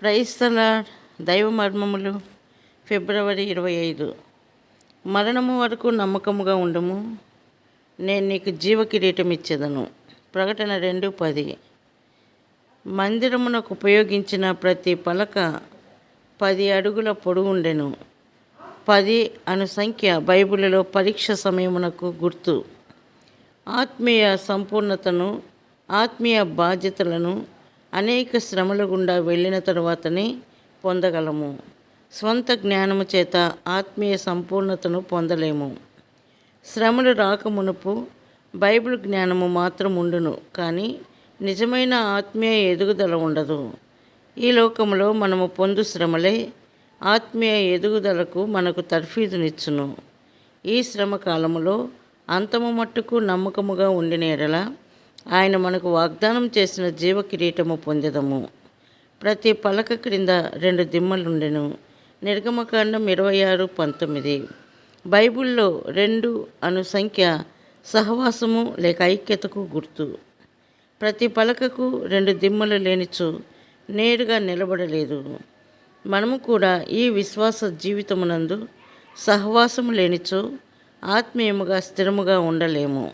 Praise the lord. దైవ మర్మములు ఫిబ్రవరి 25. మరణము వరకు నమ్మకముగా ఉండుము, నేను నీకు జీవ కిరీటం ఇచ్చేదను. ప్రకటన 2:10. మందిరమునకు ఉపయోగించిన ప్రతి పలక 10 అడుగుల పొడవుండెను. 10 అను సంఖ్య బైబిలులో పరీక్ష సమయమునకు గుర్తు. ఆత్మీయ సంపూర్ణతను, ఆత్మీయ బాధ్యతలను అనేక శ్రమల గుండా వెళ్ళిన తరువాతనే పొందగలము. స్వంత జ్ఞానము చేత ఆత్మీయ సంపూర్ణతను పొందలేము. శ్రమలు రాకమునుపు బైబిల్ జ్ఞానము మాత్రం ఉండును, కానీ నిజమైన ఆత్మీయ ఎదుగుదల ఉండదు. ఈ లోకములో మనము పొందు శ్రమలే ఆత్మీయ ఎదుగుదలకు మనకు తర్ఫీదునిచ్చును. ఈ శ్రమ కాలములో అంతము మట్టుకు నమ్మకముగా ఉండిన ఎడల ఆయన మనకు వాగ్దానం చేసిన జీవ కిరీటము పొందెదము. ప్రతి పలక క్రింద 2 దిమ్మలుండెను. నిర్గమకాండం 26:19. బైబిల్లో 2 అను సంఖ్య సహవాసము లేక ఐక్యతకు గుర్తు. ప్రతి పలకకు 2 దిమ్మలు లేనిచో నేరుగా నిలబడలేదు. మనము కూడా ఈ విశ్వాస జీవితమునందు సహవాసము లేనిచో ఆత్మీయముగా స్థిరముగా ఉండలేము.